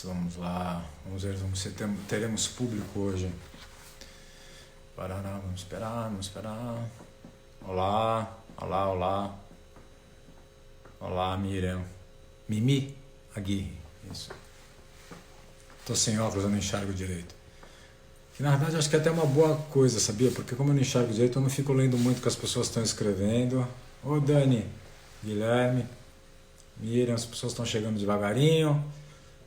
vamos lá. Vamos ver se teremos público hoje. Parará, vamos esperar, vamos esperar. Olá, olá, olá. Olá, Miriam. Mimi Aguirre, isso. Tô sem óculos, eu não enxergo direito. Que na verdade acho que é até uma boa coisa, sabia? Porque como eu não enxergo direito, eu não fico lendo muito o que as pessoas estão escrevendo. Ô Dani, Guilherme, Miriam, as pessoas estão chegando devagarinho.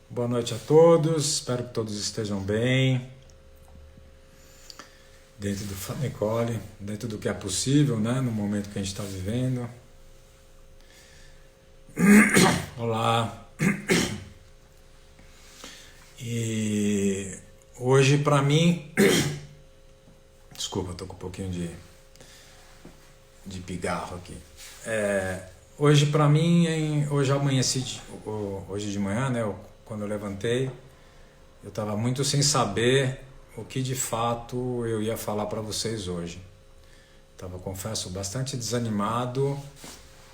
Boa noite a todos, espero que todos estejam bem. Dentro do Nicole, dentro do que é possível, né? No momento que a gente está vivendo. Olá. E hoje para mim, desculpa, estou com um pouquinho de pigarro aqui. Hoje para mim, hoje amanheci, hoje de manhã, né? Quando eu levantei, eu estava muito sem saber o que de fato eu ia falar para vocês hoje. Estava, confesso, bastante desanimado,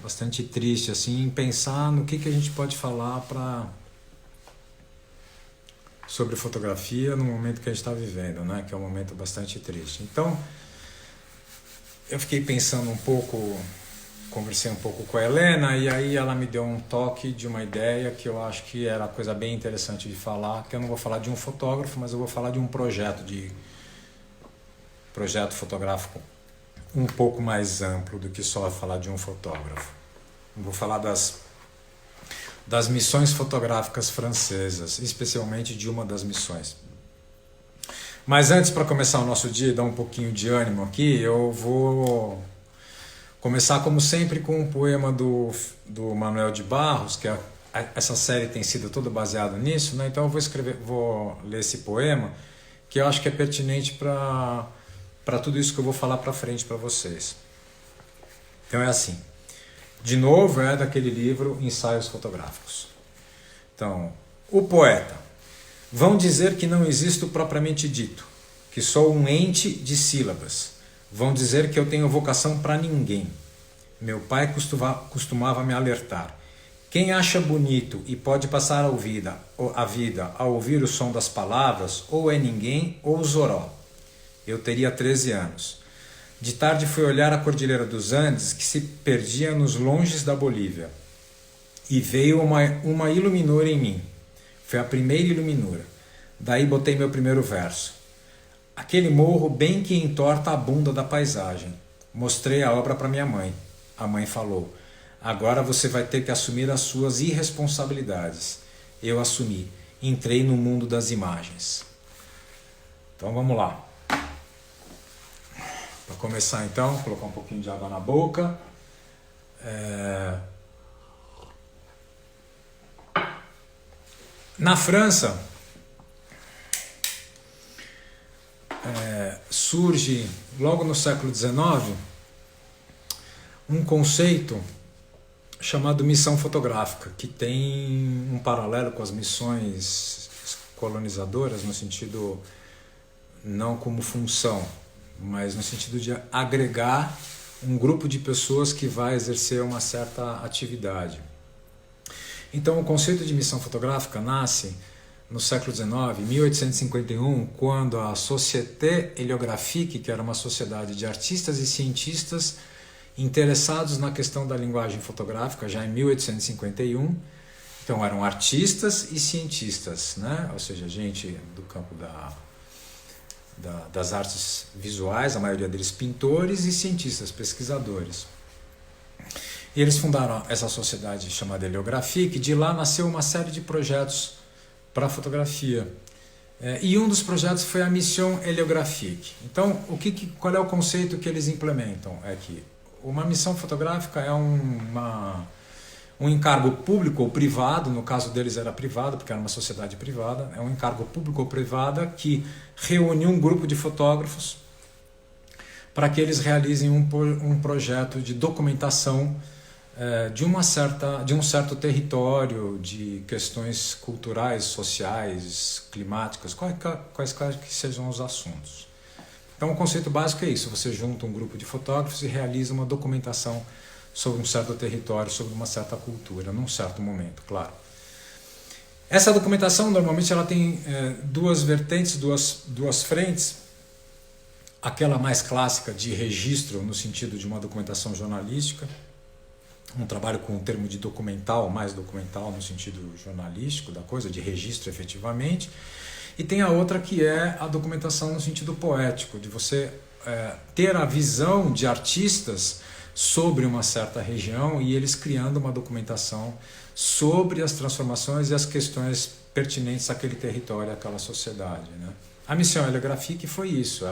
bastante triste assim, em pensar no que a gente pode falar sobre fotografia no momento que a gente está vivendo, né? Que é um momento bastante triste. Então, eu fiquei pensando um pouco, conversei um pouco com a Helena e aí ela me deu um toque de uma ideia que eu acho que era coisa bem interessante de falar, que eu não vou falar de um fotógrafo, mas eu vou falar de um projeto fotográfico um pouco mais amplo do que só falar de um fotógrafo. Eu vou falar das missões fotográficas francesas, especialmente de uma das missões. Mas antes, para começar o nosso dia e dar um pouquinho de ânimo aqui, eu vou começar, como sempre, com um poema do Manuel de Barros, que essa série tem sido toda baseada nisso, né? Então eu vou ler esse poema, que eu acho que é pertinente para tudo isso que eu vou falar para frente para vocês. Então é assim. De novo, é daquele livro Ensaios Fotográficos. Então, o poeta. Vão dizer que não existo propriamente dito, que sou um ente de sílabas. Vão dizer que eu tenho vocação para ninguém. Meu pai costumava me alertar. Quem acha bonito e pode passar a vida a ouvir o som das palavras, ou é ninguém ou zoró. Eu teria 13 anos. De tarde fui olhar a Cordilheira dos Andes, que se perdia nos longes da Bolívia. E veio uma iluminura em mim. Foi a primeira iluminura. Daí botei meu primeiro verso. Aquele morro bem que entorta a bunda da paisagem. Mostrei a obra para minha mãe. A mãe falou, agora você vai ter que assumir as suas irresponsabilidades. Eu assumi. Entrei no mundo das imagens. Então vamos lá. Para começar então, vou colocar um pouquinho de água na boca. Na França, surge, logo no século XIX, um conceito chamado missão fotográfica, que tem um paralelo com as missões colonizadoras, no sentido não como função, mas no sentido de agregar um grupo de pessoas que vai exercer uma certa atividade. Então o conceito de missão fotográfica nasce no século XIX, 1851, quando a Société Héliographique, que era uma sociedade de artistas e cientistas interessados na questão da linguagem fotográfica, já em 1851, então eram artistas e cientistas, né? Ou seja, gente do campo das artes visuais, a maioria deles pintores e cientistas, pesquisadores. E eles fundaram essa sociedade chamada Héliographique, e de lá nasceu uma série de projetos para fotografia. E um dos projetos foi a Mission Héliographique. Então, qual é o conceito que eles implementam? É que uma missão fotográfica é um encargo público ou privado, no caso deles era privado, porque era uma sociedade privada, é um encargo público ou privada que reúne um grupo de fotógrafos para que eles realizem um projeto de documentação de um certo território, de questões culturais, sociais, climáticas, quaisquer que sejam os assuntos. Então o conceito básico é isso, você junta um grupo de fotógrafos e realiza uma documentação sobre um certo território, sobre uma certa cultura, num certo momento, claro. Essa documentação, normalmente, ela tem duas vertentes, duas frentes. Aquela mais clássica de registro, no sentido de uma documentação jornalística, um trabalho com o termo de documental, mais documental no sentido jornalístico da coisa, de registro efetivamente. E tem a outra que é a documentação no sentido poético, de você ter a visão de artistas sobre uma certa região e eles criando uma documentação sobre as transformações e as questões pertinentes àquele território, àquela sociedade, né? A missão Heliographique foi isso,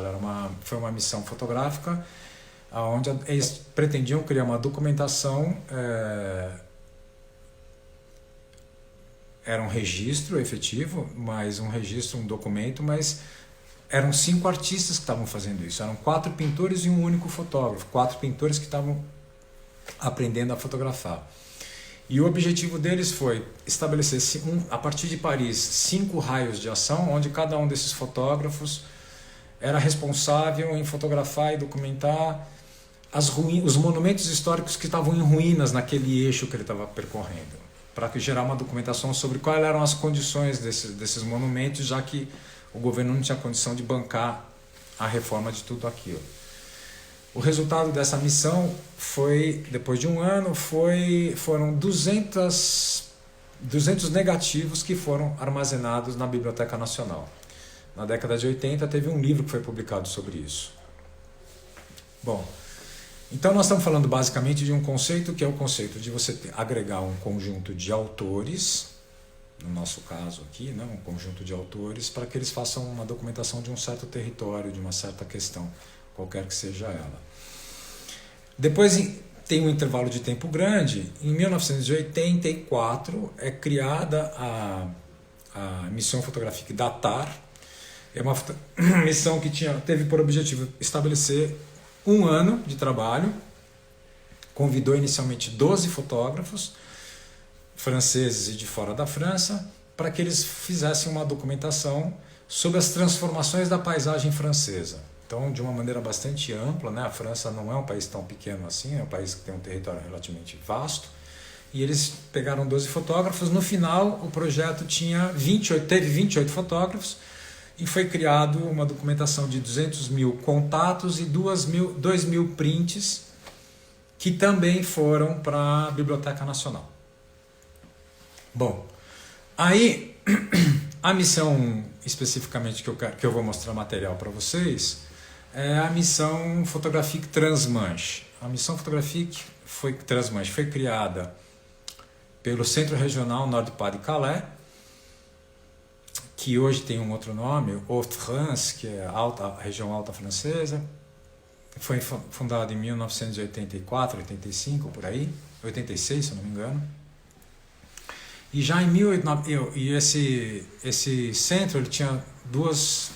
foi uma missão fotográfica onde eles pretendiam criar uma documentação, era um registro efetivo, mas um registro, um documento, mas eram 5 artistas que estavam fazendo isso, eram 4 pintores e um único fotógrafo, 4 pintores que estavam aprendendo a fotografar. E o objetivo deles foi estabelecer, a partir de Paris, 5 raios de ação, onde cada um desses fotógrafos era responsável em fotografar e documentar os monumentos históricos que estavam em ruínas naquele eixo que ele estava percorrendo, para gerar uma documentação sobre quais eram as condições desses monumentos, já que o governo não tinha condição de bancar a reforma de tudo aquilo. O resultado dessa missão foi, depois de um ano, foram 200 negativos que foram armazenados na Biblioteca Nacional. Na década de 80 teve um livro que foi publicado sobre isso. Bom, então nós estamos falando basicamente de um conceito que é o conceito de você agregar um conjunto de autores, no nosso caso aqui, né, um conjunto de autores, para que eles façam uma documentação de um certo território, de uma certa questão, qualquer que seja ela. Depois tem um intervalo de tempo grande. Em 1984 é criada a missão fotográfica Datar. É uma missão que teve por objetivo estabelecer um ano de trabalho. Convidou inicialmente 12 fotógrafos franceses e de fora da França para que eles fizessem uma documentação sobre as transformações da paisagem francesa. Então, de uma maneira bastante ampla, né? A França não é um país tão pequeno assim, é um país que tem um território relativamente vasto. E eles pegaram 12 fotógrafos. No final, o projeto teve 28 fotógrafos e foi criado uma documentação de 200 mil contatos e 2 mil prints que também foram para a Biblioteca Nacional. Bom, aí a missão especificamente que eu vou mostrar material para vocês é a missão Photographique Transmanche. A missão Photographique Transmanche foi criada pelo Centro Regional Nord-Pas-de-Calais, que hoje tem um outro nome, Haute-France, que é a região alta francesa. Foi fundado em 1984, 85, por aí, 86, se eu não me engano. E já em esse centro ele tinha dois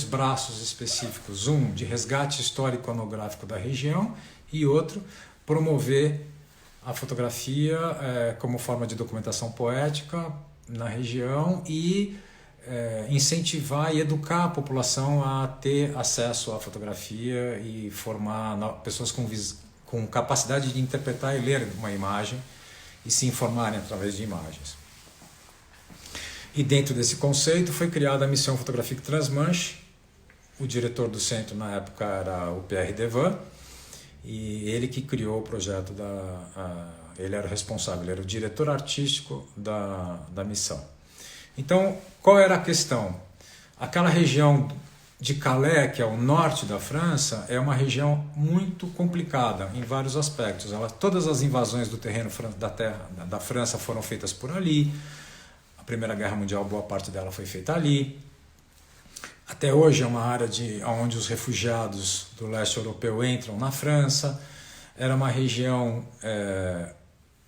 braços específicos, um de resgate histórico-iconográfico da região e outro promover a fotografia como forma de documentação poética na região e incentivar e educar a população a ter acesso à fotografia e formar pessoas com capacidade de interpretar e ler uma imagem e se informarem através de imagens. E dentro desse conceito foi criada a missão Photographique Transmanche. O diretor do centro na época era o Pierre Devin, e ele que criou o projeto ele era o responsável, ele era o diretor artístico da missão. Então, qual era a questão? Aquela região de Calais, que é o norte da França, é uma região muito complicada em vários aspectos. Todas as invasões do terreno da França foram feitas por ali. A Primeira Guerra Mundial, boa parte dela foi feita ali. Até hoje é uma área onde os refugiados do leste europeu entram na França. Era uma região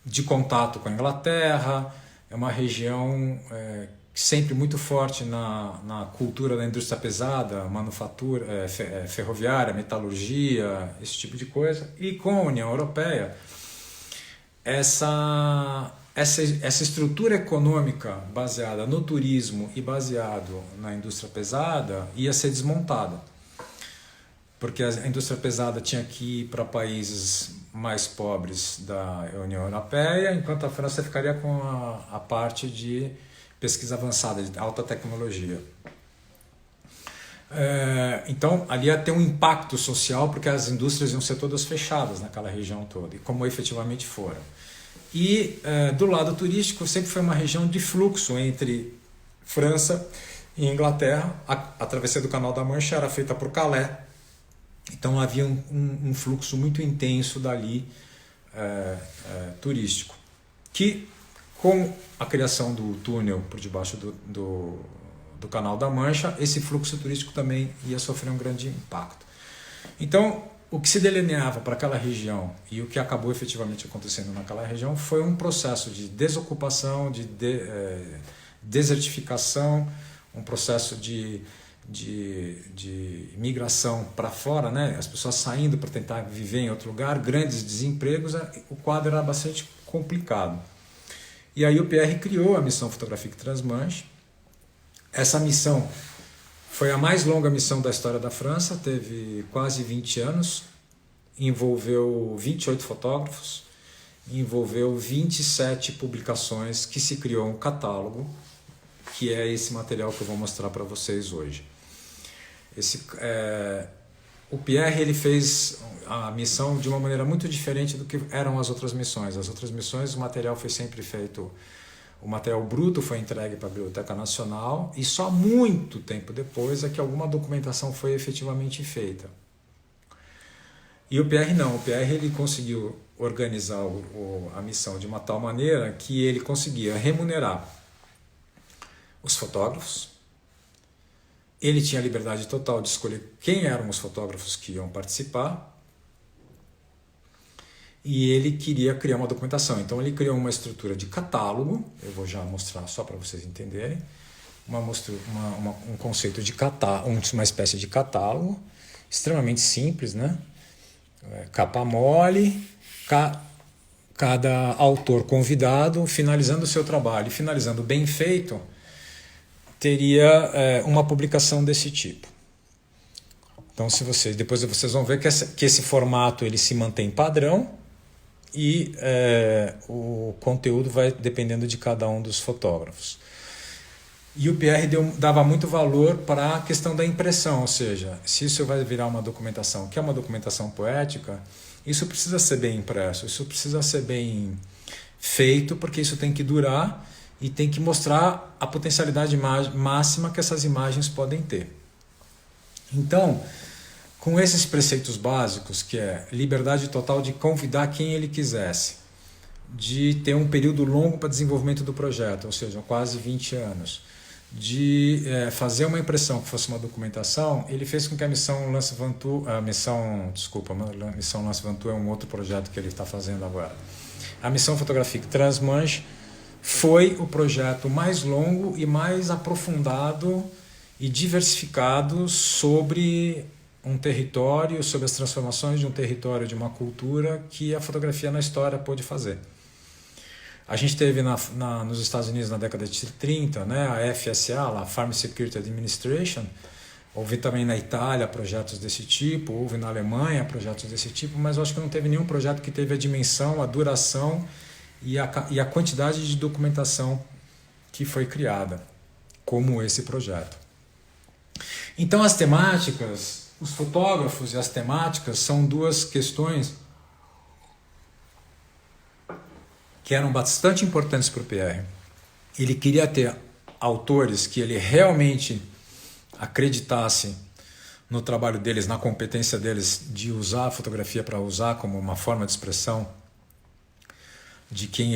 de contato com a Inglaterra, é uma região sempre muito forte na cultura da indústria pesada, manufatura, ferroviária, metalurgia, esse tipo de coisa. E com a União Europeia, essa estrutura econômica baseada no turismo e baseado na indústria pesada ia ser desmontada. Porque a indústria pesada tinha que ir para países mais pobres da União Europeia, enquanto a França ficaria com a parte de pesquisa avançada, de alta tecnologia. Então, ali ia ter um impacto social, porque as indústrias iam ser todas fechadas naquela região toda, e como efetivamente foram. E do lado turístico, sempre foi uma região de fluxo entre França e Inglaterra. A travessia do Canal da Mancha era feita por Calais, então havia um fluxo muito intenso dali turístico, que com a criação do túnel por debaixo do Canal da Mancha, esse fluxo turístico também ia sofrer um grande impacto. Então, o que se delineava para aquela região e o que acabou efetivamente acontecendo naquela região foi um processo de desocupação, de desertificação, um processo de migração para fora, né? As pessoas saindo para tentar viver em outro lugar, grandes desempregos, o quadro era bastante complicado. E aí o Pierre criou a missão Photographique Transmanche. Essa missão foi a mais longa missão da história da França, teve quase 20 anos, envolveu 28 fotógrafos, envolveu 27 publicações, que se criou um catálogo, que é esse material que eu vou mostrar para vocês hoje. O Pierre ele fez a missão de uma maneira muito diferente do que eram as outras missões. As outras missões, o material foi sempre feito... O material bruto foi entregue para a Biblioteca Nacional e só muito tempo depois é que alguma documentação foi efetivamente feita. E o Pierre não. O Pierre ele conseguiu organizar a missão de uma tal maneira que ele conseguia remunerar os fotógrafos. Ele tinha a liberdade total de escolher quem eram os fotógrafos que iam participar. E ele queria criar uma documentação. Então ele criou uma estrutura de catálogo, eu vou já mostrar só para vocês entenderem, um conceito de catálogo, uma espécie de catálogo, extremamente simples, né? Capa mole, cada autor convidado, finalizando o seu trabalho, finalizando bem feito, teria uma publicação desse tipo. Então depois vocês vão ver que esse formato ele se mantém padrão, e o conteúdo vai dependendo de cada um dos fotógrafos. E o Pierre dava muito valor para a questão da impressão, ou seja, se isso vai virar uma documentação, que é uma documentação poética, isso precisa ser bem impresso, isso precisa ser bem feito, porque isso tem que durar e tem que mostrar a potencialidade máxima que essas imagens podem ter. Então, com esses preceitos básicos, que é liberdade total de convidar quem ele quisesse, de ter um período longo para desenvolvimento do projeto, ou seja, quase 20 anos, de fazer uma impressão que fosse uma documentação, ele fez com que a missão Lance Ventoux, a missão Lance Ventoux é um outro projeto que ele está fazendo agora. A missão Photographique Transmanche foi o projeto mais longo e mais aprofundado e diversificado sobre um território, sobre as transformações de um território, de uma cultura que a fotografia na história pôde fazer. A gente teve nos Estados Unidos na década de 30, né, a FSA, a Farm Security Administration, houve também na Itália projetos desse tipo, houve na Alemanha projetos desse tipo, mas eu acho que não teve nenhum projeto que teve a dimensão, a duração e a quantidade de documentação que foi criada, como esse projeto. Então as temáticas, os fotógrafos e as temáticas são duas questões que eram bastante importantes para o Pierre. Ele queria ter autores que ele realmente acreditasse no trabalho deles, na competência deles de usar a fotografia para usar como uma forma de expressão de quem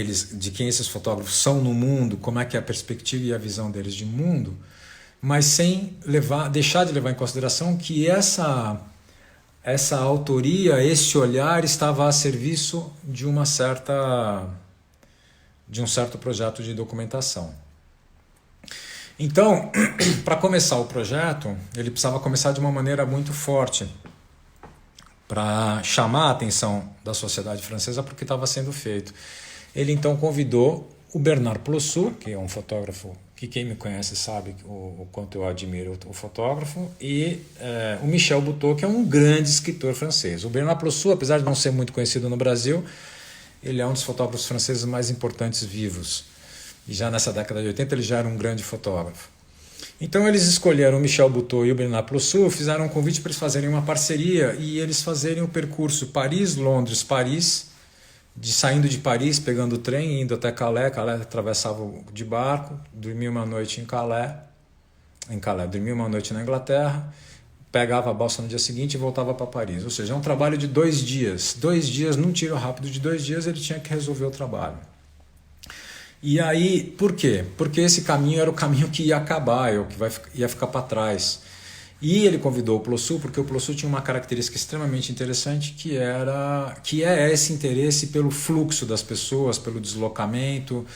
esses fotógrafos são no mundo, como é que é a perspectiva e a visão deles de mundo, mas sem deixar de levar em consideração que essa autoria, esse olhar estava a serviço de um certo projeto de documentação. Então, para começar o projeto, ele precisava começar de uma maneira muito forte para chamar a atenção da sociedade francesa para o que estava sendo feito. Ele então convidou o Bernard Plossou, que é um fotógrafo que quem me conhece sabe o quanto eu admiro o fotógrafo, e o Michel Buteau, que é um grande escritor francês. O Bernard Plossou, apesar de não ser muito conhecido no Brasil, ele é um dos fotógrafos franceses mais importantes vivos. e já nessa década de 80 ele já era um grande fotógrafo. Então eles escolheram o Michel Buteau e o Bernard Plossou, fizeram um convite para eles fazerem uma parceria e eles fazerem o percurso Paris, Londres, Paris, saindo de Paris, pegando o trem, indo até Calais, Calais atravessava de barco, dormia uma noite em Calais, dormia uma noite na Inglaterra, pegava a balsa no dia seguinte e voltava para Paris. Ou seja, é um trabalho de 2 dias. 2 dias, num tiro rápido de 2 dias, ele tinha que resolver o trabalho. E aí, por quê? Porque esse caminho era o caminho que ia acabar, o que ia ficar para trás. E ele convidou o Plossou porque o Plossou tinha uma característica extremamente interessante que é esse interesse pelo fluxo das pessoas, pelo deslocamento,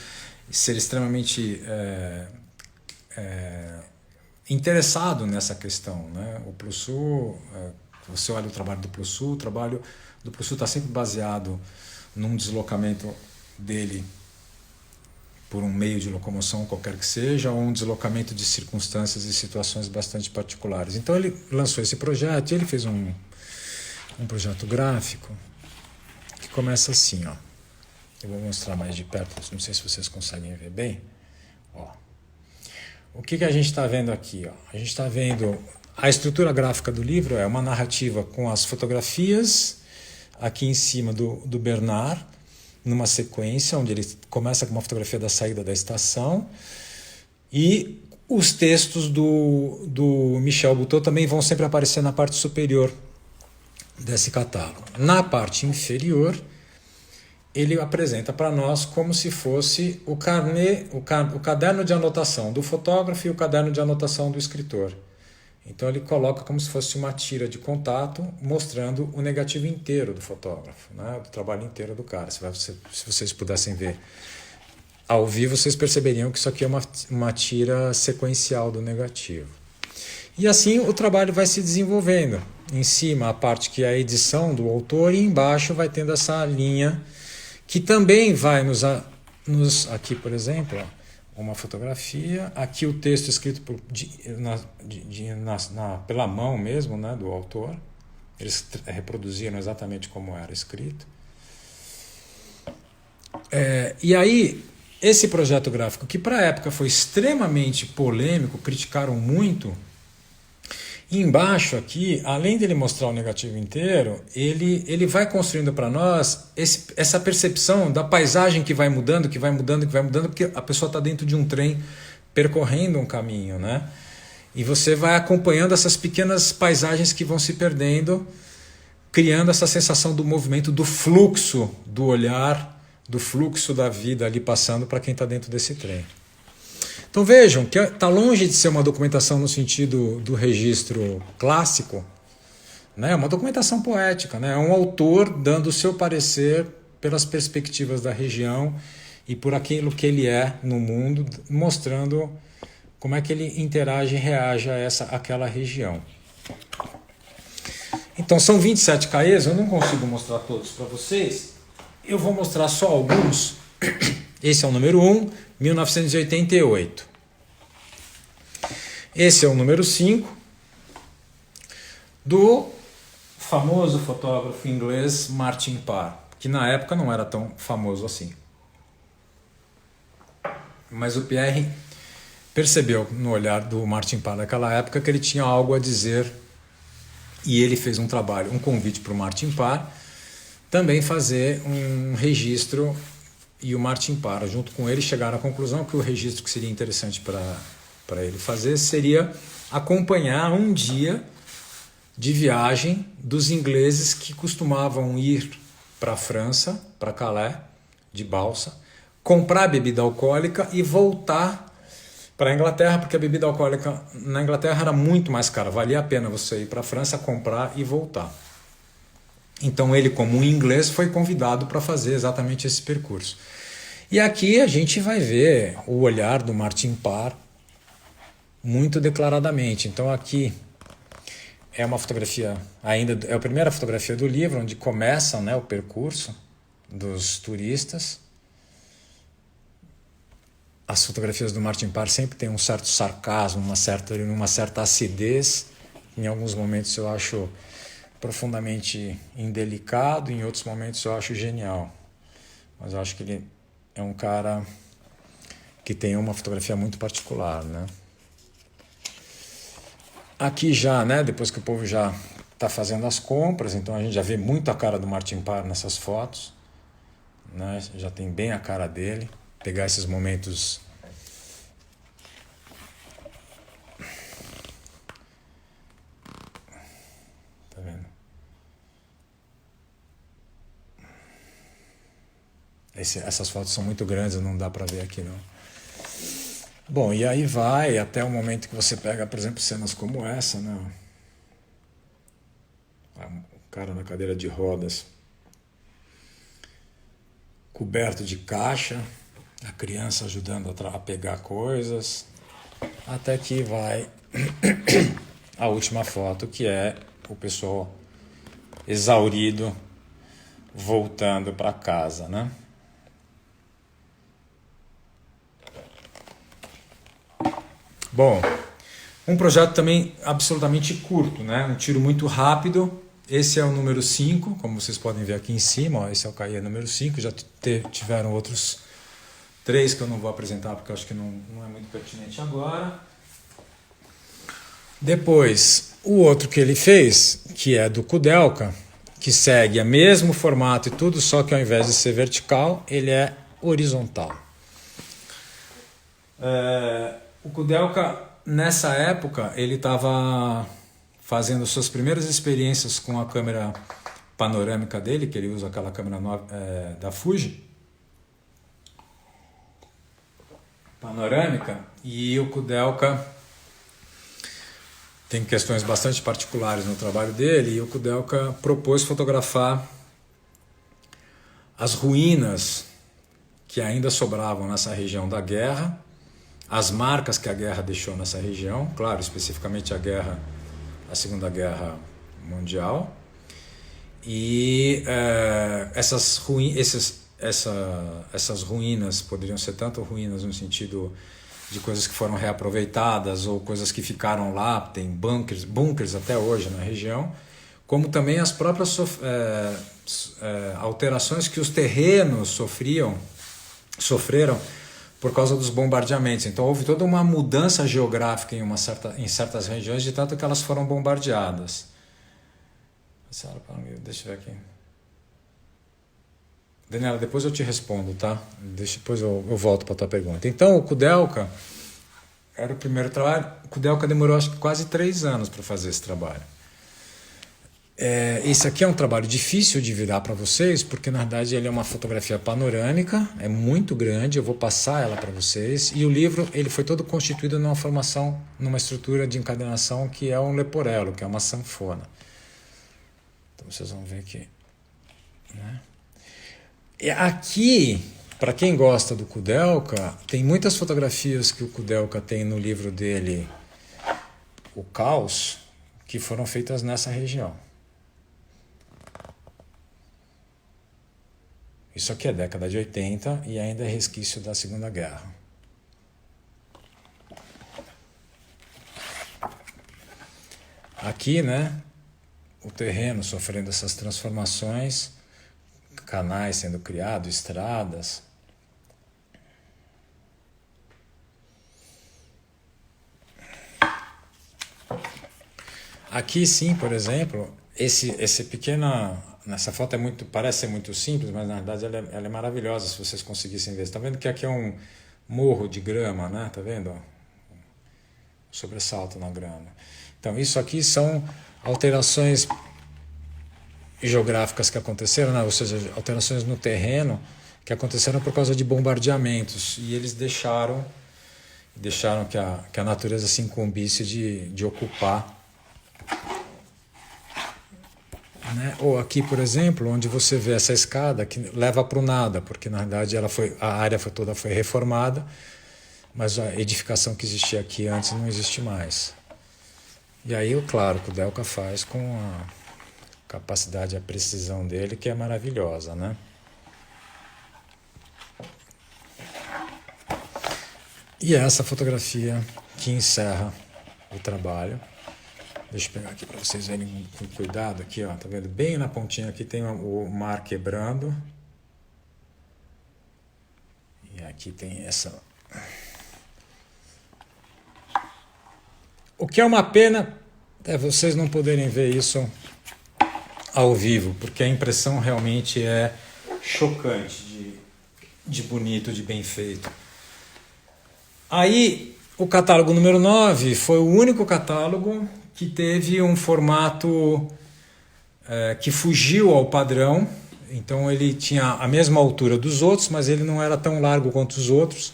ser extremamente interessado nessa questão, né? O Plossou, você olha o trabalho do Plossou está sempre baseado num deslocamento dele por um meio de locomoção qualquer que seja, ou um deslocamento de circunstâncias e situações bastante particulares. Então ele lançou esse projeto e ele fez um projeto gráfico que começa assim, ó. Eu vou mostrar mais de perto, não sei se vocês conseguem ver bem. Ó. O que a gente está vendo aqui? Ó? A gente está vendo a estrutura gráfica do livro, é uma narrativa com as fotografias aqui em cima do Bernard, numa sequência onde ele começa com uma fotografia da saída da estação e os textos do Michel Buteau também vão sempre aparecer na parte superior desse catálogo. Na parte inferior, ele apresenta para nós como se fosse o caderno de anotação do fotógrafo e o caderno de anotação do escritor. Então ele coloca como se fosse uma tira de contato mostrando o negativo inteiro do fotógrafo, né? Do trabalho inteiro do cara. Se vocês pudessem ver ao vivo, vocês perceberiam que isso aqui é uma tira sequencial do negativo. E assim o trabalho vai se desenvolvendo. Em cima a parte que é a edição do autor e embaixo vai tendo essa linha que também vai nos aqui, por exemplo, ó, uma fotografia, aqui o texto escrito pela mão mesmo, né, do autor. Eles reproduziram exatamente como era escrito. E aí, esse projeto gráfico, que para a época foi extremamente polêmico, criticaram muito, e embaixo aqui, além dele mostrar o negativo inteiro, ele vai construindo para nós essa percepção da paisagem que vai mudando, porque a pessoa está dentro de um trem percorrendo um caminho, né? E você vai acompanhando essas pequenas paisagens que vão se perdendo, criando essa sensação do movimento, do fluxo do olhar, do fluxo da vida ali passando para quem está dentro desse trem. Então vejam que está longe de ser uma documentação no sentido do registro clássico, né? É uma documentação poética, né? É um autor dando o seu parecer pelas perspectivas da região e por aquilo que ele é no mundo, mostrando como é que ele interage e reage a aquela região. Então são 27 cahiers, eu não consigo mostrar todos para vocês, eu vou mostrar só alguns. Esse é o número 1, 1988. Esse é o número 5, do famoso fotógrafo inglês Martin Parr, que na época não era tão famoso assim. Mas o Pierre percebeu no olhar do Martin Parr naquela época que ele tinha algo a dizer e ele fez um convite para o Martin Parr também fazer um registro. E o Martin Parr, junto com ele, chegaram à conclusão que o registro que seria interessante para ele fazer seria acompanhar um dia de viagem dos ingleses que costumavam ir para a França, para Calais, de balsa, comprar bebida alcoólica e voltar para a Inglaterra, porque a bebida alcoólica na Inglaterra era muito mais cara, valia a pena você ir para a França, comprar e voltar. Então ele, como um inglês, foi convidado para fazer exatamente esse percurso. E aqui a gente vai ver o olhar do Martin Parr muito declaradamente. Então aqui é uma fotografia, ainda é a primeira fotografia do livro, onde começa, né, o percurso dos turistas. As fotografias do Martin Parr sempre têm um certo sarcasmo, uma certa acidez. Em alguns momentos eu acho profundamente indelicado, em outros momentos eu acho genial. Mas eu acho que ele é um cara que tem uma fotografia muito particular, né? Aqui já, né, depois que o povo já está fazendo as compras, então a gente já vê muito a cara do Martin Parr nessas fotos, né? Já tem bem a cara dele. Pegar esses momentos tá vendo? Essas fotos são muito grandes, não dá para ver aqui não. Bom, e aí vai até o momento que você pega, por exemplo, cenas como essa, né? O cara na cadeira de rodas, coberto de caixa, a criança ajudando a pegar coisas, até que vai a última foto, que é o pessoal exaurido voltando para casa, né? Bom, um projeto também absolutamente curto, né? Um tiro muito rápido. Esse é o número 5, como vocês podem ver aqui em cima, ó, esse é o Caia número 5, já tiveram outros 3 que eu não vou apresentar porque eu acho que não é muito pertinente agora. Depois, o outro que ele fez, que é do Kudelka, que segue o mesmo formato e tudo, só que ao invés de ser vertical, ele é horizontal. O Kudelka, nessa época, ele estava fazendo suas primeiras experiências com a câmera panorâmica dele, que ele usa aquela câmera da Fuji, panorâmica, e o Kudelka tem questões bastante particulares no trabalho dele, e o Kudelka propôs fotografar as ruínas que ainda sobravam nessa região da guerra, as marcas que a guerra deixou nessa região, claro, especificamente a Segunda Guerra Mundial, e essas ruínas poderiam ser tanto ruínas no sentido de coisas que foram reaproveitadas ou coisas que ficaram lá, tem bunkers até hoje na região, como também as próprias alterações que os terrenos sofreram por causa dos bombardeamentos. Então houve toda uma mudança geográfica em certas regiões, de tanto que elas foram bombardeadas. Deixa eu ver aqui. Daniela, depois eu te respondo, tá? Depois eu volto para a tua pergunta. Então, o Kudelka era o primeiro trabalho. O Kudelka demorou acho que quase 3 anos para fazer esse trabalho. Esse aqui é um trabalho difícil de virar para vocês, porque na verdade ele é uma fotografia panorâmica, é muito grande, eu vou passar ela para vocês. E o livro ele foi todo constituído numa estrutura de encadernação que é um leporello, que é uma sanfona. Então vocês vão ver aqui, né? E aqui, para quem gosta do Kudelka, tem muitas fotografias que o Kudelka tem no livro dele, O Caos, que foram feitas nessa região. Isso aqui é década de 80 e ainda é resquício da Segunda Guerra. Aqui, né, o terreno sofrendo essas transformações, canais sendo criados, estradas. Aqui sim, por exemplo, esse pequena... Nessa foto parece ser muito simples, mas na verdade ela é maravilhosa se vocês conseguissem ver. Você tá vendo que aqui é um morro de grama, né? Tá vendo? Sobressalto na grama. Então isso aqui são alterações geográficas que aconteceram, né? Ou seja, alterações no terreno que aconteceram por causa de bombardeamentos. E eles deixaram que a natureza se incumbisse de ocupar. Né? Ou aqui, por exemplo, onde você vê essa escada que leva para o nada, porque na verdade a área toda foi reformada, mas a edificação que existia aqui antes não existe mais. E aí, claro, que o Kudelka faz com a capacidade, a precisão dele, que é maravilhosa, né? E é essa fotografia que encerra o trabalho. Deixa eu pegar aqui para vocês verem com cuidado aqui, ó, tá vendo? Bem na pontinha aqui tem o mar quebrando. E aqui tem essa que é uma pena é vocês não poderem ver isso ao vivo, porque a impressão realmente é chocante de bonito, de bem feito. Aí, o catálogo número 9 foi o único catálogo que teve um formato que fugiu ao padrão. Então ele tinha a mesma altura dos outros, mas ele não era tão largo quanto os outros.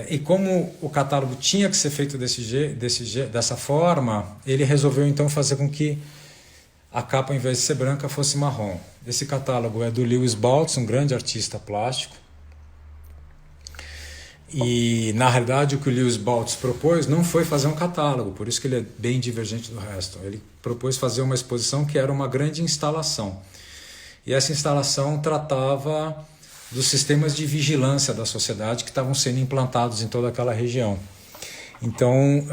E como o catálogo tinha que ser feito dessa forma, ele resolveu então fazer com que a capa, ao invés de ser branca, fosse marrom. Esse catálogo é do Lewis Baltz, um grande artista plástico. E, na realidade, o que o Lewis Baltz propôs não foi fazer um catálogo, por isso que ele é bem divergente do resto. Ele propôs fazer uma exposição que era uma grande instalação. E essa instalação tratava dos sistemas de vigilância da sociedade que estavam sendo implantados em toda aquela região. Então,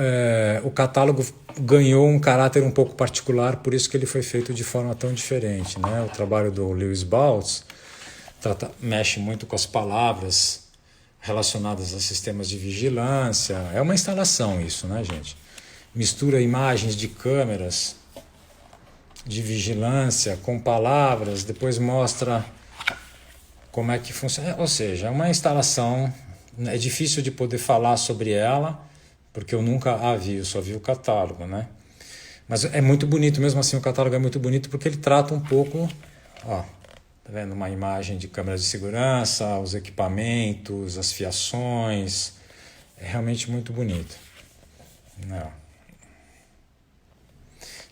o catálogo ganhou um caráter um pouco particular, por isso que ele foi feito de forma tão diferente, né? O trabalho do Lewis Baltz mexe muito com as palavras relacionadas a sistemas de vigilância. É uma instalação isso, né, gente? Mistura imagens de câmeras de vigilância com palavras, depois mostra como é que funciona. Ou seja, é uma instalação, é difícil de poder falar sobre ela, porque eu nunca a vi, eu só vi o catálogo, né? Mas é muito bonito, mesmo assim o catálogo é muito bonito porque ele trata um pouco, ó, tá vendo? Uma imagem de câmeras de segurança, os equipamentos, as fiações, é realmente muito bonito. Não.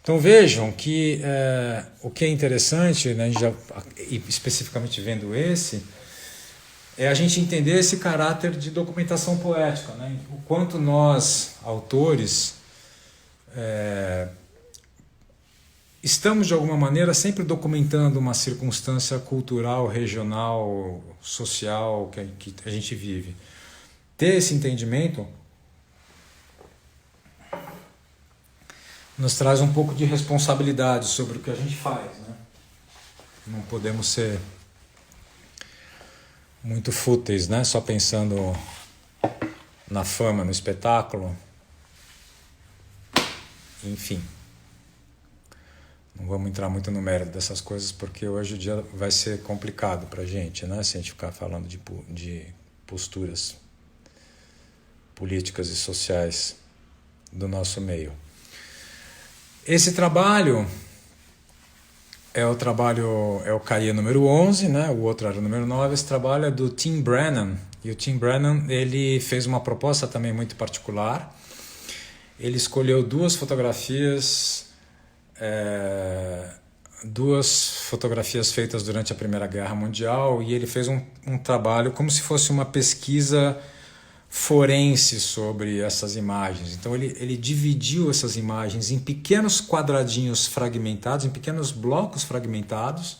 Então vejam que o que é interessante, né, especificamente vendo esse, é a gente entender esse caráter de documentação poética, né? O quanto nós, autores, estamos de alguma maneira sempre documentando uma circunstância cultural, regional, social que a gente vive. Ter esse entendimento nos traz um pouco de responsabilidade sobre o que a gente faz, né? Não podemos ser muito fúteis, né? Só pensando na fama, no espetáculo. Enfim. Não vamos entrar muito no mérito dessas coisas, porque hoje o dia vai ser complicado pra gente, né? Se a gente ficar falando de posturas políticas e sociais do nosso meio. Esse trabalho é o CAIA número 11, né? O outro era o número 9. Esse trabalho é do Tim Brennan. E o Tim Brennan, ele fez uma proposta também muito particular. Ele escolheu duas fotografias feitas durante a Primeira Guerra Mundial, e ele fez um trabalho como se fosse uma pesquisa forense sobre essas imagens. Então ele dividiu essas imagens em pequenos quadradinhos fragmentados, em pequenos blocos fragmentados,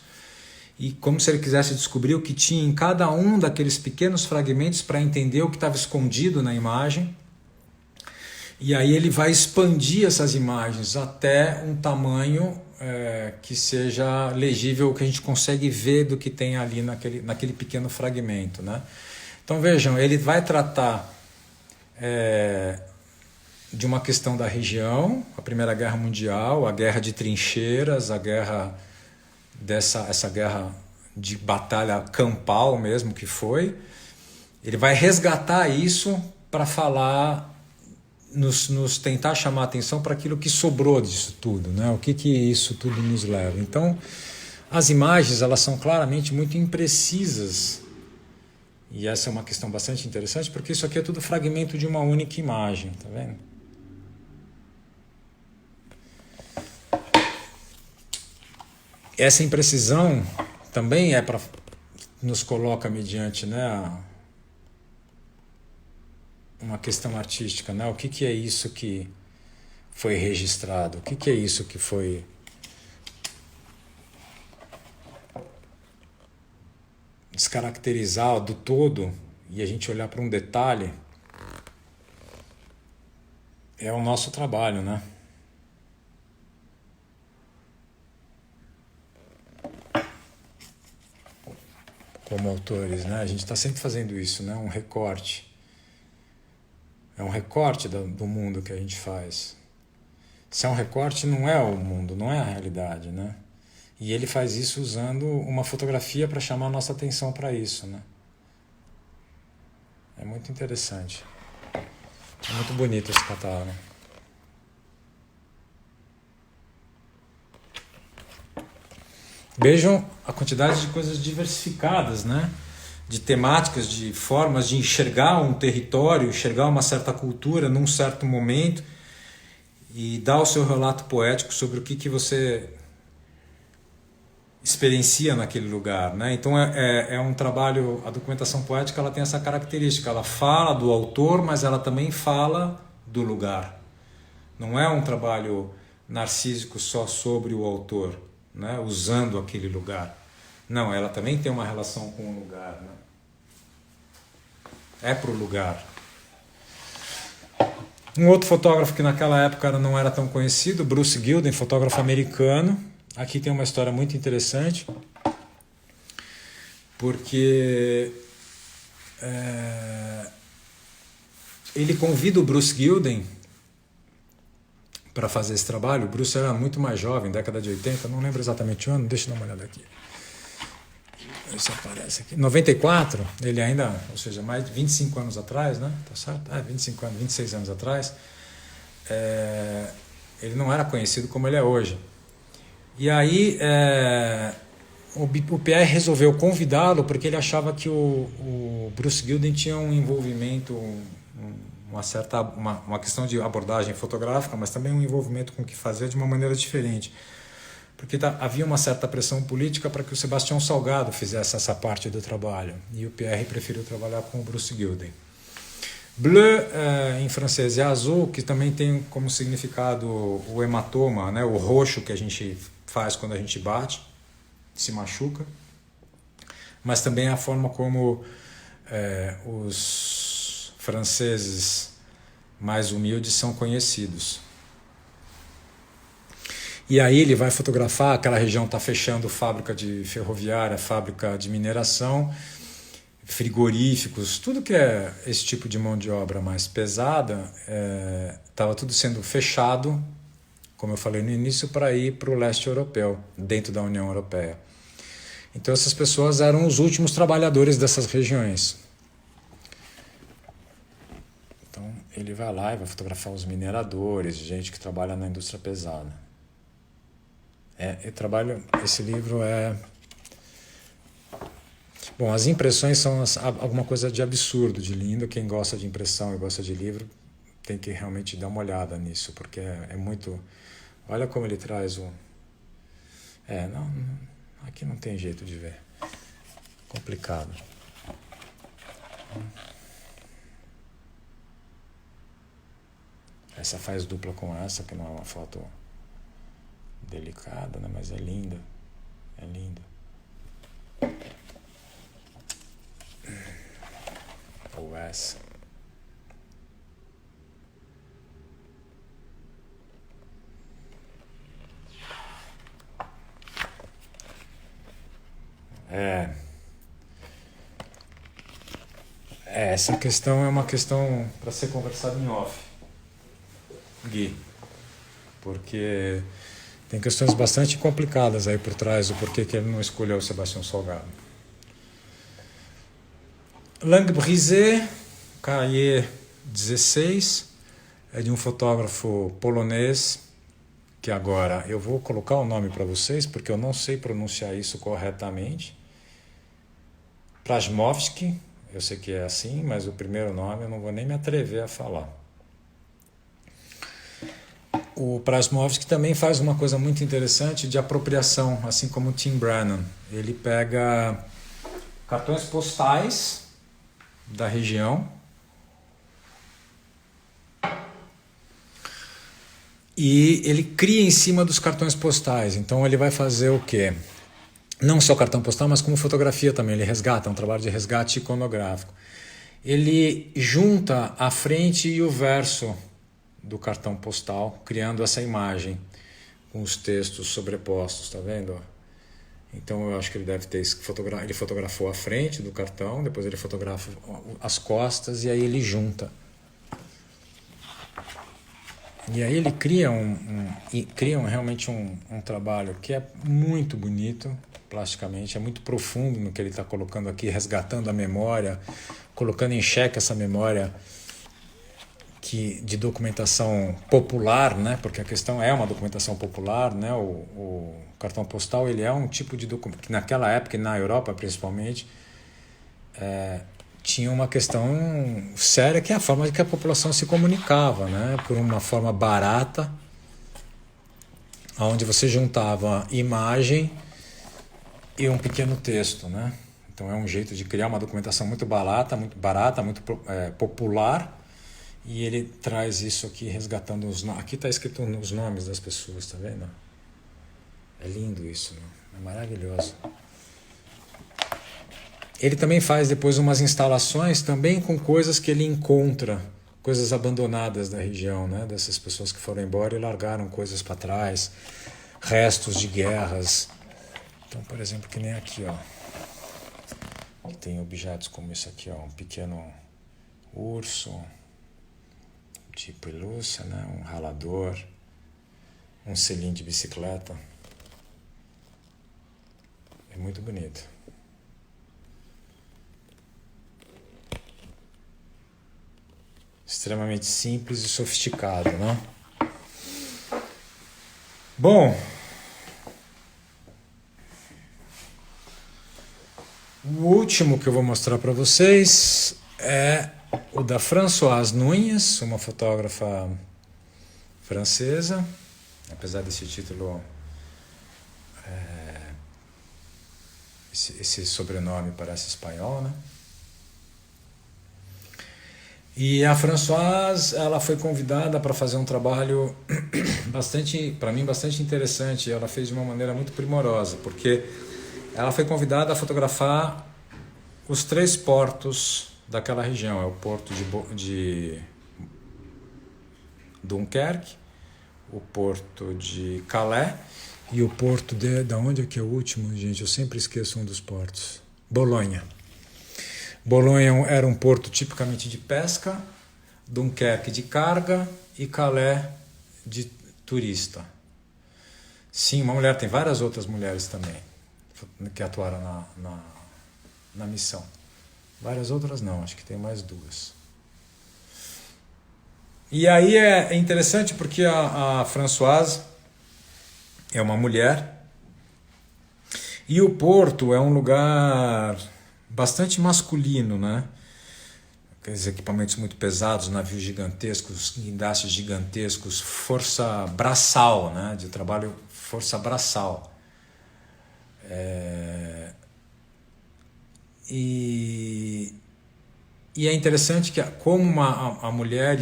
e como se ele quisesse descobrir o que tinha em cada um daqueles pequenos fragmentos para entender o que estava escondido na imagem. E aí ele vai expandir essas imagens até um tamanho que seja legível, que a gente consegue ver do que tem ali naquele pequeno fragmento, né? Então vejam, ele vai tratar de uma questão da região, a Primeira Guerra Mundial, a guerra de trincheiras, essa guerra de batalha campal mesmo que foi. Ele vai resgatar isso para falar, nos tentar chamar a atenção para aquilo que sobrou disso tudo, né? O que isso tudo nos leva. Então, as imagens, elas são claramente muito imprecisas. E essa é uma questão bastante interessante, porque isso aqui é tudo fragmento de uma única imagem, tá vendo? Essa imprecisão também nos coloca mediante, né, uma questão artística, né? O que é isso que foi registrado? O que é isso que foi descaracterizar do todo e a gente olhar para um detalhe? É o nosso trabalho, né? Como autores, né? A gente está sempre fazendo isso, né? Um recorte. É um recorte do mundo que a gente faz. Se é um recorte, não é o mundo, não é a realidade, né? E ele faz isso usando uma fotografia para chamar a nossa atenção para isso, né? É muito interessante. É muito bonito esse catálogo. Vejam a quantidade de coisas diversificadas, né? De temáticas, de formas de enxergar um território, enxergar uma certa cultura num certo momento e dar o seu relato poético sobre o que você experiencia naquele lugar, né? Então é um trabalho, a documentação poética ela tem essa característica, ela fala do autor, mas ela também fala do lugar. Não é um trabalho narcísico só sobre o autor, né? Usando aquele lugar. Não, ela também tem uma relação com o lugar, né? É pro lugar. Um outro fotógrafo que naquela época não era tão conhecido, Bruce Gilden, fotógrafo americano. Aqui tem uma história muito interessante, porque ele convida o Bruce Gilden para fazer esse trabalho. O Bruce era muito mais jovem, década de 80, não lembro exatamente o ano, deixa eu dar uma olhada aqui. Isso aparece aqui. 94, ele ainda, ou seja, mais de 25 anos atrás, né? Tá certo? 25 anos, 26 anos atrás, ele não era conhecido como ele é hoje. E aí o Pierre resolveu convidá-lo porque ele achava que o Bruce Gilden tinha um envolvimento, uma questão de abordagem fotográfica, mas também um envolvimento com o que fazer de uma maneira diferente. Porque havia uma certa pressão política para que o Sebastião Salgado fizesse essa parte do trabalho. E o Pierre preferiu trabalhar com o Bruce Gilden. Bleu, em francês, é azul, que também tem como significado o hematoma, né? O roxo que a gente faz quando a gente bate, se machuca. Mas também a forma como os franceses mais humildes são conhecidos. E aí ele vai fotografar, aquela região está fechando fábrica de ferroviária, fábrica de mineração, frigoríficos, tudo que é esse tipo de mão de obra mais pesada, estava tudo sendo fechado, como eu falei no início, para ir para o leste europeu, dentro da União Europeia. Então essas pessoas eram os últimos trabalhadores dessas regiões. Então ele vai lá e vai fotografar os mineradores, gente que trabalha na indústria pesada. Esse livro Bom, as impressões são alguma coisa de absurdo, de lindo. Quem gosta de impressão e gosta de livro tem que realmente dar uma olhada nisso, porque é muito... Olha como ele traz o... aqui não tem jeito de ver. Complicado. Essa faz dupla com essa, que não é uma foto delicada, né? Mas é linda. É linda. Ou essa. Essa questão é uma questão para ser conversada em off, Gui, porque tem questões bastante complicadas aí por trás do porquê que ele não escolheu o Sebastião Salgado. Langue Brisé, Cahiers 16, é de um fotógrafo polonês, que agora eu vou colocar o nome para vocês, porque eu não sei pronunciar isso corretamente. Prasmovski, eu sei que é assim, mas o primeiro nome eu não vou nem me atrever a falar. O Prasmovski também faz uma coisa muito interessante de apropriação, assim como o Tim Brennan. Ele pega cartões postais da região e ele cria em cima dos cartões postais. Então ele vai fazer o quê? Não só cartão postal, mas como fotografia também. Ele resgata, é um trabalho de resgate iconográfico. Ele junta a frente e o verso do cartão postal, criando essa imagem com os textos sobrepostos, tá vendo? Então eu acho que ele deve ter ele fotografou a frente do cartão, depois ele fotografa as costas e aí ele junta. E aí ele cria realmente um trabalho que é muito bonito plasticamente, é muito profundo no que ele está colocando aqui, resgatando a memória, colocando em xeque essa memória de documentação popular, né? Porque a questão é uma documentação popular, né? O cartão postal ele é um tipo de documento que naquela época, e na Europa principalmente, tinha uma questão séria, que é a forma de que a população se comunicava, né? Por uma forma barata, onde você juntava imagem e um pequeno texto, né? Então é um jeito de criar uma documentação muito barata, muito popular, e ele traz isso aqui resgatando os nomes. Aqui está escrito os nomes das pessoas, tá vendo? É lindo isso, né? É maravilhoso. Ele também faz depois umas instalações também com coisas que ele encontra, coisas abandonadas da região, né? Dessas pessoas que foram embora e largaram coisas para trás, restos de guerras. Então, por exemplo, que nem aqui, ó. Tem objetos como esse aqui, ó, um pequeno urso de pelúcia, né? Um ralador, um selim de bicicleta. É muito bonito. Extremamente simples e sofisticado, né? Bom, o último que eu vou mostrar para vocês é o da Françoise Nunez, uma fotógrafa francesa, apesar desse título, esse sobrenome parece espanhol, né? E a Françoise, ela foi convidada para fazer um trabalho para mim, bastante interessante. Ela fez de uma maneira muito primorosa, porque ela foi convidada a fotografar os 3 portos daquela região. É o porto de Dunkerque, o porto de Calais e o porto da onde é que é o último, gente? Eu sempre esqueço um dos portos. Bolonha. Bolonha era um porto tipicamente de pesca, Dunkerque de carga e Calais de turista. Sim, uma mulher, tem várias outras mulheres também que atuaram na missão. Várias outras não, acho que tem mais 2. E aí é interessante porque a Françoise é uma mulher e o porto é um lugar bastante masculino, né? Aqueles equipamentos muito pesados, navios gigantescos, guindastes gigantescos, força braçal, né? De trabalho, força braçal. E é interessante que como a mulher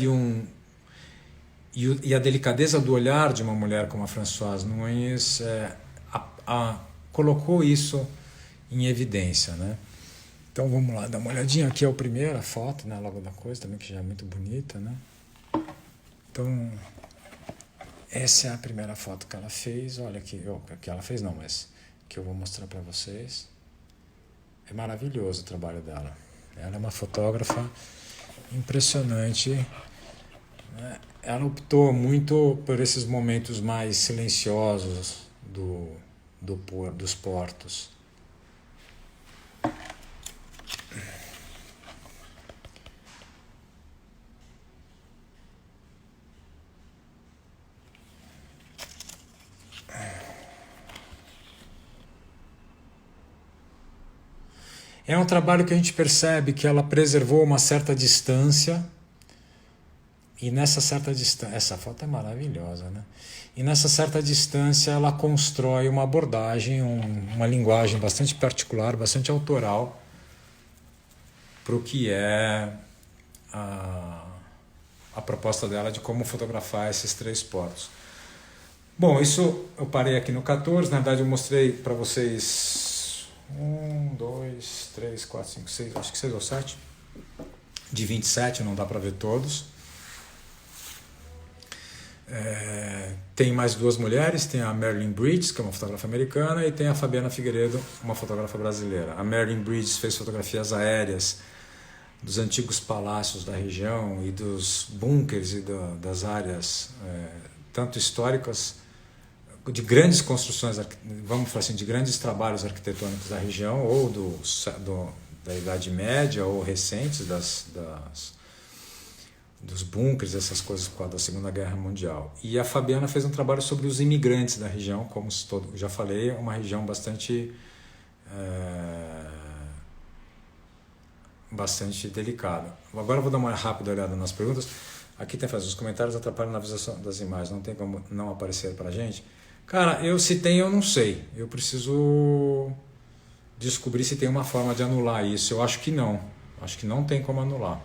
e a delicadeza do olhar de uma mulher como a Françoise Nunez colocou isso em evidência, né? Então vamos lá, dar uma olhadinha. Aqui é a primeira foto, né, logo da coisa, também que já é muito bonita, né? Então, essa é a primeira foto que ela fez. Olha aqui, que ela fez não, mas que eu vou mostrar para vocês. É maravilhoso o trabalho dela. Ela é uma fotógrafa impressionante, né? Ela optou muito por esses momentos mais silenciosos dos portos. É um trabalho que a gente percebe que ela preservou uma certa distância, e nessa certa distância, essa foto é maravilhosa, né? E nessa certa distância ela constrói uma abordagem, uma linguagem bastante particular, bastante autoral para o que é a proposta dela de como fotografar esses 3 portos. Bom, isso eu parei aqui no 14, na verdade eu mostrei para vocês 1, 2, 3, 4, 5, 6, acho que 6 ou 7. De 27, não dá para ver todos. Tem mais 2 mulheres, tem a Marilyn Bridges, que é uma fotógrafa americana, e tem a Fabiana Figueiredo, uma fotógrafa brasileira. A Marilyn Bridges fez fotografias aéreas dos antigos palácios da região e dos bunkers e das áreas tanto históricas, de grandes construções, vamos falar assim, de grandes trabalhos arquitetônicos da região, ou da Idade Média, ou recentes, dos bunkers, essas coisas por causa da Segunda Guerra Mundial. E a Fabiana fez um trabalho sobre os imigrantes da região, como já falei, é uma região bastante delicada. Agora eu vou dar uma rápida olhada nas perguntas. Aqui tem os comentários atrapalham na visualização das imagens, não tem como não aparecer para a gente. Cara, se tem, eu não sei. Eu preciso descobrir se tem uma forma de anular isso. Eu acho que não. Acho que não tem como anular.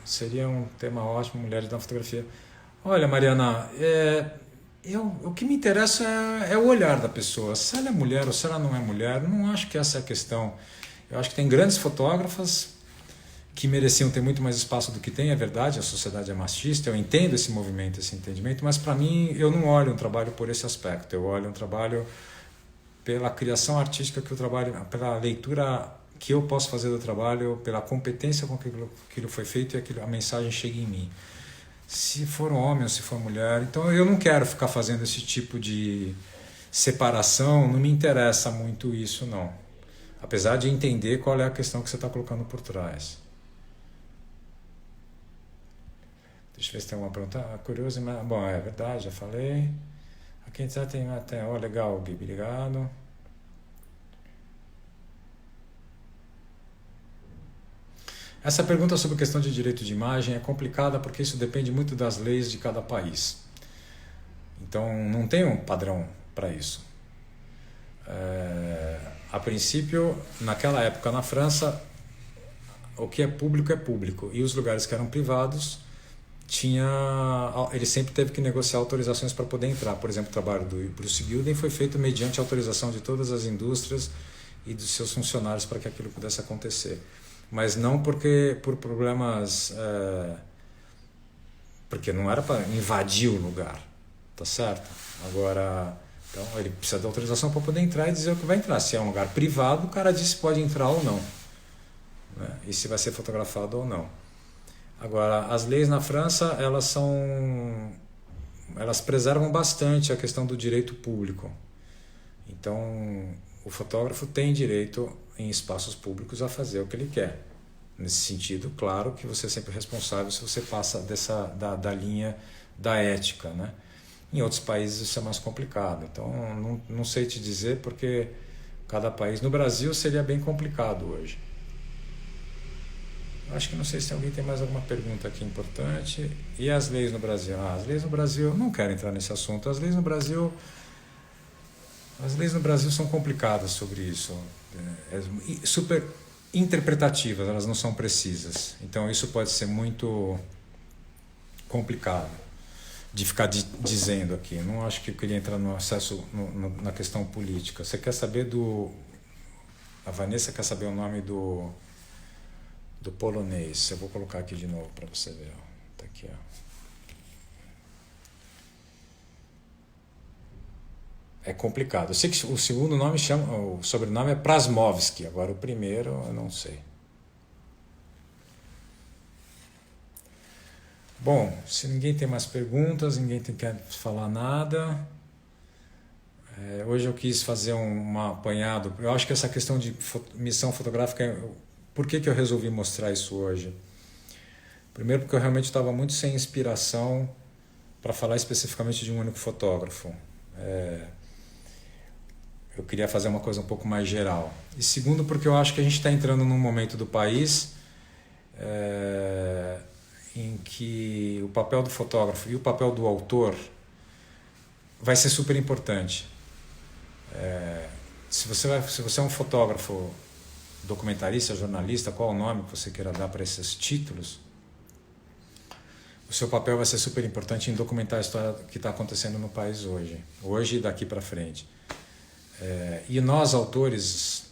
Seria um tema ótimo, mulheres na fotografia. Olha, Mariana, o que me interessa é o olhar da pessoa. Se ela é mulher ou se ela não é mulher, não acho que essa é a questão. Eu acho que tem grandes fotógrafas que mereciam ter muito mais espaço do que tem, é verdade, a sociedade é machista, eu entendo esse movimento, esse entendimento, mas para mim eu não olho um trabalho por esse aspecto, eu olho um trabalho pela criação artística que eu trabalho, pela leitura que eu posso fazer do trabalho, pela competência com que aquilo foi feito e a mensagem chega em mim. Se for um homem ou se for mulher, então eu não quero ficar fazendo esse tipo de separação, não me interessa muito isso não, apesar de entender qual é a questão que você está colocando por trás. Deixa eu ver se tem alguma pergunta. Curioso, mas... Bom, é verdade, já falei. Aqui já tem até... Ó, legal, Gui, obrigado. Essa pergunta sobre questão de direito de imagem é complicada porque isso depende muito das leis de cada país. Então, não tem um padrão para isso. A princípio, naquela época na França, o que é público. E os lugares que eram privados... ele sempre teve que negociar autorizações para poder entrar. Por exemplo, o trabalho do Bruce Gilden foi feito mediante autorização de todas as indústrias e dos seus funcionários para que aquilo pudesse acontecer. Mas não por problemas... porque não era para invadir o lugar, tá certo? Agora, então, ele precisa de autorização para poder entrar e dizer o que vai entrar. Se é um lugar privado, o cara diz se pode entrar ou não, né? E se vai ser fotografado ou não. Agora, as leis na França, elas preservam bastante a questão do direito público. Então, o fotógrafo tem direito, em espaços públicos, a fazer o que ele quer. Nesse sentido, claro que você é sempre responsável se você passa da linha da ética, né? Em outros países isso é mais complicado. Então, não sei te dizer porque cada país... No Brasil seria bem complicado hoje. Acho que não sei se alguém tem mais alguma pergunta aqui importante. E as leis no Brasil? As leis no Brasil, não quero entrar nesse assunto. As leis no Brasil são complicadas sobre isso. Super interpretativas, elas não são precisas. Então isso pode ser muito complicado de ficar dizendo aqui. Não acho que eu queria entrar no acesso na questão política. Você quer saber a Vanessa quer saber o nome do polonês. Eu vou colocar aqui de novo para você ver. Tá aqui, ó. É complicado. Eu sei que o segundo nome o sobrenome é Prasmovski. Agora o primeiro eu não sei. Bom, se ninguém tem mais perguntas, ninguém quer falar nada. Hoje eu quis fazer um apanhado. Eu acho que essa questão de missão fotográfica... Por que eu resolvi mostrar isso hoje? Primeiro porque eu realmente estava muito sem inspiração para falar especificamente de um único fotógrafo. Eu queria fazer uma coisa um pouco mais geral. E segundo porque eu acho que a gente está entrando num momento do país em que o papel do fotógrafo e o papel do autor vai ser super importante. Se você é um fotógrafo, documentarista, jornalista, qual o nome que você queira dar para esses títulos, o seu papel vai ser super importante em documentar a história que está acontecendo no país hoje e daqui para frente. E nós, autores,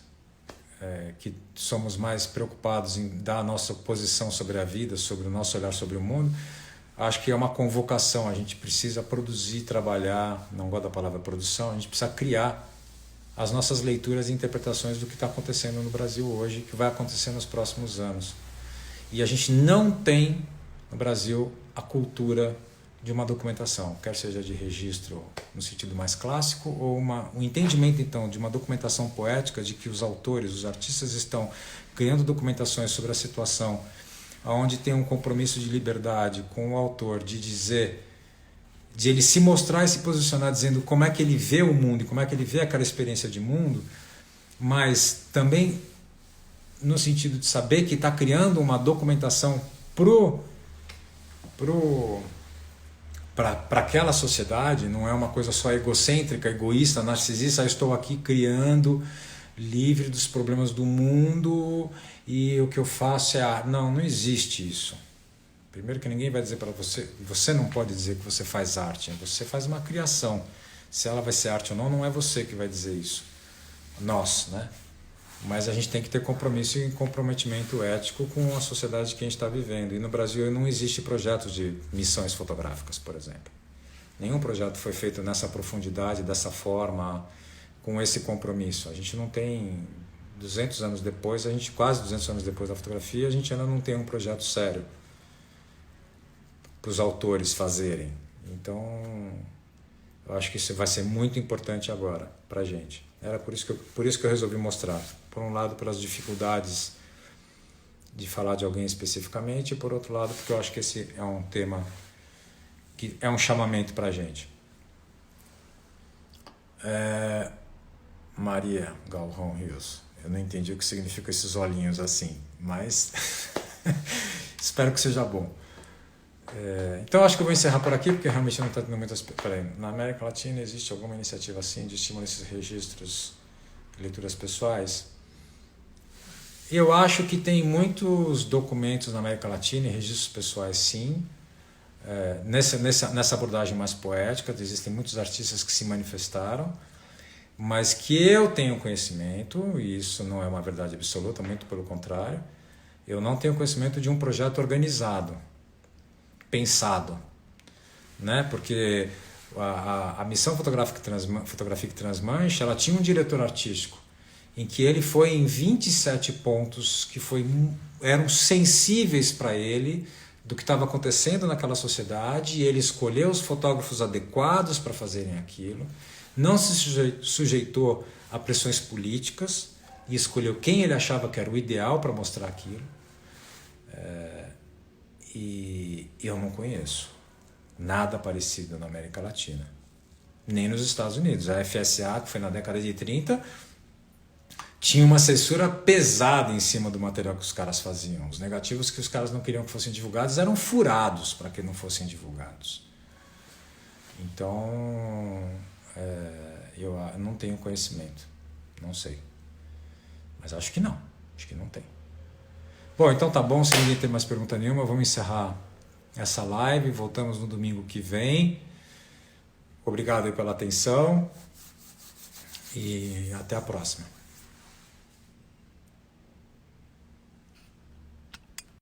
que somos mais preocupados em dar a nossa posição sobre a vida, sobre o nosso olhar sobre o mundo, acho que é uma convocação. A gente precisa produzir, trabalhar, não gosto da palavra produção, a gente precisa criar as nossas leituras e interpretações do que está acontecendo no Brasil hoje, que vai acontecer nos próximos anos. E a gente não tem no Brasil a cultura de uma documentação, quer seja de registro no sentido mais clássico, ou um entendimento então de uma documentação poética, de que os autores, os artistas estão criando documentações sobre a situação, onde tem um compromisso de liberdade com o autor, de dizer, de ele se mostrar e se posicionar dizendo como é que ele vê o mundo e como é que ele vê aquela experiência de mundo, mas também no sentido de saber que está criando uma documentação para aquela sociedade, não é uma coisa só egocêntrica, egoísta, narcisista, eu estou aqui criando, livre dos problemas do mundo e o que eu faço é Não, não existe isso. Primeiro que ninguém vai dizer para você, você não pode dizer que você faz arte, você faz uma criação. Se ela vai ser arte ou não, não é você que vai dizer isso. Nós, né? Mas a gente tem que ter compromisso e comprometimento ético com a sociedade que a gente está vivendo. E no Brasil não existe projeto de missões fotográficas, por exemplo. Nenhum projeto foi feito nessa profundidade, dessa forma, com esse compromisso. A gente não tem, 200 anos depois, quase 200 anos depois da fotografia, a gente ainda não tem um projeto sério para os autores fazerem. Então, eu acho que isso vai ser muito importante agora para a gente. Era por isso que eu resolvi mostrar. Por um lado, pelas dificuldades de falar de alguém especificamente, e por outro lado, porque eu acho que esse é um tema que é um chamamento para a gente. Maria Galvão Rios. Eu não entendi o que significa esses olhinhos assim, mas espero que seja bom. Então acho que eu vou encerrar por aqui, porque realmente não está tendo muitas... Na América Latina existe alguma iniciativa assim de estímulo a esses registros, leituras pessoais? Eu acho que tem muitos documentos na América Latina e registros pessoais, sim. Nessa abordagem mais poética, existem muitos artistas que se manifestaram, mas que eu tenho conhecimento, e isso não é uma verdade absoluta, muito pelo contrário, eu não tenho conhecimento de um projeto organizado, pensado, né? Porque a missão Fotografia que Transmancha, ela tinha um diretor artístico, em que ele foi em 27 pontos que eram sensíveis para ele do que estava acontecendo naquela sociedade, e ele escolheu os fotógrafos adequados para fazerem aquilo, não se sujeitou a pressões políticas e escolheu quem ele achava que era o ideal para mostrar aquilo. E eu não conheço nada parecido na América Latina, nem nos Estados Unidos. A FSA, que foi na década de 30, tinha uma censura pesada em cima do material que os caras faziam. Os negativos que os caras não queriam que fossem divulgados eram furados para que não fossem divulgados. Então, eu não tenho conhecimento, não sei. Mas acho que não tem. Bom, então tá bom, se ninguém tem mais pergunta nenhuma, vamos encerrar essa live, voltamos no domingo que vem. Obrigado aí pela atenção e até a próxima.